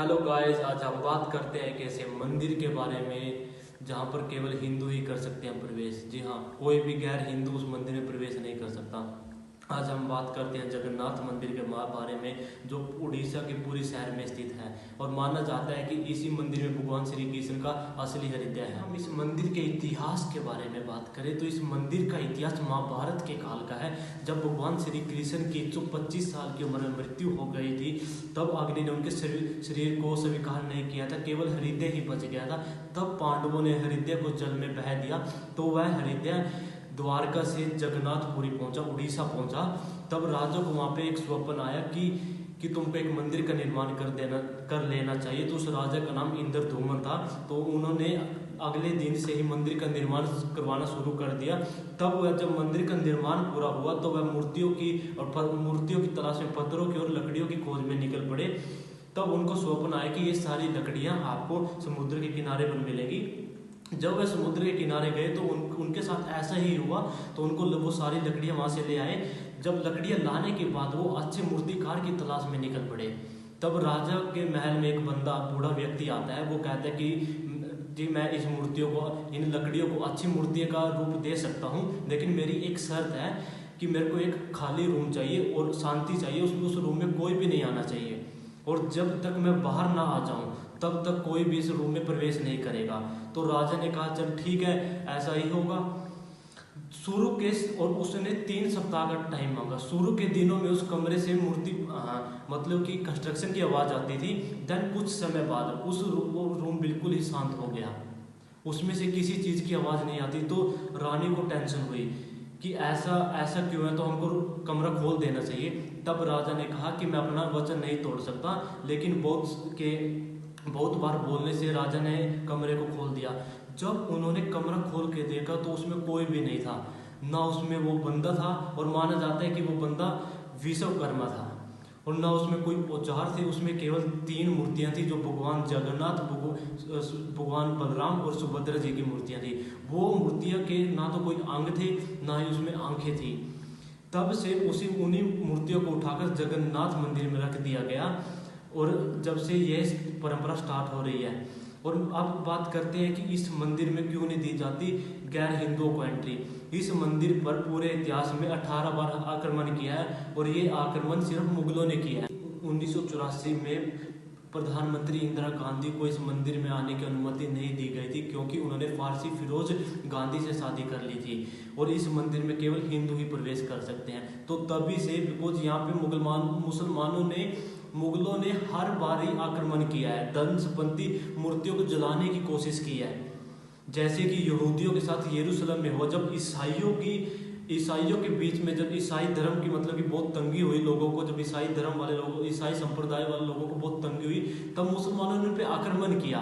Hello guys, आज हम बात करते हैं एक ऐसे मंदिर के बारे में जहाँ पर केवल हिंदू ही कर सकते हैं प्रवेश। जी हाँ, कोई भी गैर हिंदू उस मंदिर में प्रवेश नहीं कर सकता। आज हम बात करते हैं जगन्नाथ मंदिर के बारे में, जो उड़ीसा के पूरी शहर में स्थित है और माना जाता है कि इसी मंदिर में भगवान श्री कृष्ण का असली हृदय है। हम इस मंदिर के इतिहास के बारे में बात करें तो इस मंदिर का इतिहास महाभारत के काल का है। जब भगवान श्री कृष्ण की 25 साल की उम्र में मृत्यु हो गई थी, तब अग्नि ने उनके शरीर को स्वीकार नहीं किया था, केवल हृदय ही बच गया था। तब पांडवों ने हृदय को जल में बहा दिया, तो वह हृदय द्वारका से जगन्नाथपुरी पहुंचा, उड़ीसा पहुंचा। तब राजा को वहां पे एक स्वप्न आया कि तुमको एक मंदिर का निर्माण कर लेना चाहिए। तो उस राजा का नाम इंद्रधूमन था। तो उन्होंने अगले दिन से ही मंदिर का निर्माण करवाना शुरू कर दिया। तब वह जब मंदिर का निर्माण पूरा हुआ तो वह मूर्तियों की तलाश में पत्थरों की और लकड़ियों की खोज में निकल पड़े। तब उनको स्वप्न आया कि ये सारी लकड़ियां आपको समुद्र के किनारे पर मिलेगी। जब वह समुद्र के किनारे गए तो उनके साथ ऐसा ही हुआ। तो उनको वो सारी लकड़ियां वहां से ले आए। जब लकड़ियां लाने के बाद वो अच्छे मूर्तिकार की तलाश में निकल पड़े। तब राजा के महल में एक बंदा बूढ़ा व्यक्ति आता है। वो कहता है कि जी, मैं इस मूर्तियों को, इन लकड़ियों को अच्छी मूर्ति का रूप दे सकता हूँ, लेकिन मेरी एक शर्त है कि मेरे को एक खाली रूम चाहिए और शांति चाहिए। उसमें उस रूम में कोई भी नहीं आना चाहिए, और जब तक मैं बाहर ना आ जाऊं तब तक कोई भी इस रूम में प्रवेश नहीं करेगा। तो राजा ने कहा चल ठीक है, ऐसा ही होगा। शुरू के और उसने 3 सप्ताह का टाइम मांगा। शुरू के दिनों में उस कमरे से मूर्ति मतलब कि कंस्ट्रक्शन की आवाज आती थी। देन कुछ समय बाद वो रूम बिल्कुल ही शांत हो गया, उसमें से किसी चीज की आवाज नहीं आती। तो रानी को टेंशन हुई कि ऐसा क्यों है, तो हमको कमरा खोल देना चाहिए। तब राजा ने कहा कि मैं अपना वचन नहीं तोड़ सकता, लेकिन बहुत बार बोलने से राजा ने कमरे को खोल दिया। जब उन्होंने कमरा खोल के देखा तो उसमें कोई भी नहीं था, ना उसमें वो बंदा था, और माना जाता है कि वो बंदा विश्वकर्मा था, और ना उसमें कोई औजार थे। उसमें केवल 3 मूर्तियां थी, जो भगवान जगन्नाथ, भगवान बलराम और सुभद्रा जी की मूर्तियां थी। वो मूर्तियां के ना तो कोई अंग थे, ना ही उसमें आंखें थी। तब से उन्हीं मूर्तियों को उठाकर जगन्नाथ मंदिर में रख दिया गया, और जब से यह परंपरा स्टार्ट हो रही है। और अब बात करते हैं कि इस मंदिर में क्यों नहीं दी जाती गैर हिंदुओं को एंट्री। इस मंदिर पर पूरे इतिहास में 18 बार आक्रमण किया है, और ये आक्रमण सिर्फ मुगलों ने किया है। 1984 में प्रधानमंत्री इंदिरा गांधी को इस मंदिर में आने की अनुमति नहीं दी गई थी, क्योंकि उन्होंने फारसी फिरोज गांधी से शादी कर ली थी, और इस मंदिर में केवल हिंदू ही प्रवेश कर सकते हैं। तो तभी से, बिकॉज यहाँ पे मुगलों ने हर बार ही आक्रमण किया है, ध्वंसपंथी मूर्तियों को जलाने की कोशिश की है। जैसे कि यहूदियों के साथ यरूशलेम में हुआ, जब ईसाइयों के बीच में, जब ईसाई धर्म की मतलब कि बहुत तंगी हुई लोगों को, जब ईसाई धर्म वाले लोगों, ईसाई संप्रदाय वाले लोगों को बहुत तंगी हुई, तब मुसलमानों ने उन पर आक्रमण किया।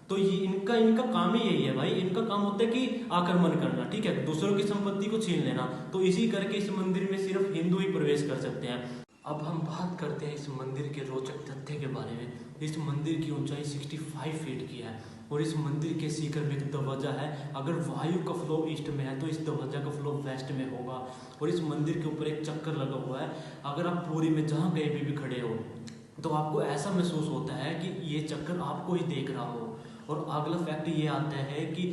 तो ये इनका काम ही यही है भाई। इनका काम होता है कि आक्रमण करना, ठीक है, दूसरों की संपत्ति को छीन लेना। तो इसी करके इस मंदिर में सिर्फ हिंदू ही प्रवेश कर सकते हैं। अब हम बात करते हैं इस मंदिर के रोचक तथ्य के बारे में। इस मंदिर की ऊंचाई 65 फीट की है, और इस मंदिर के शिखर में एक दरवाजा है। अगर वायु का फ्लो ईस्ट में है तो इस दरवाजा का फ्लो वेस्ट में होगा, और इस मंदिर के ऊपर एक चक्कर लगा हुआ है। अगर आप पूरी में जहाँ कहीं भी खड़े हो तो आपको ऐसा महसूस होता है कि ये चक्कर आपको ही देख रहा हो। और अगला फैक्ट ये आता है कि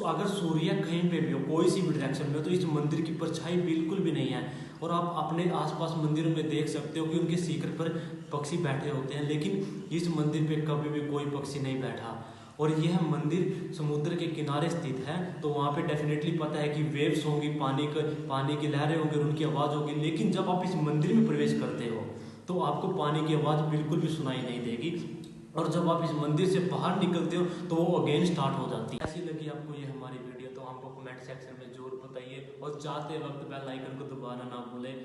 अगर सूर्य कहीं पे भी हो, कोई सी भी डायरेक्शन में हो, तो इस मंदिर की परछाई बिल्कुल भी नहीं है। और आप अपने आसपास मंदिरों में देख सकते हो कि उनके शिखर पर पक्षी बैठे होते हैं, लेकिन इस मंदिर पे कभी भी कोई पक्षी नहीं बैठा। और यह मंदिर समुद्र के किनारे स्थित है, तो वहाँ पे डेफिनेटली पता है कि वेव्स होंगी, पानी की लहरें होंगी, उनकी आवाज़ होगी। लेकिन जब आप इस मंदिर में प्रवेश करते हो तो आपको पानी की आवाज़ बिल्कुल भी सुनाई नहीं देगी, और जब आप इस मंदिर से बाहर निकलते हो तो वो अगेन स्टार्ट हो जाती है। ऐसी लगी आपको ये हमारी वीडियो तो हमको कमेंट सेक्शन में जरूर बताइए, और जाते वक्त बेल आइकन को दबाना ना भूलें।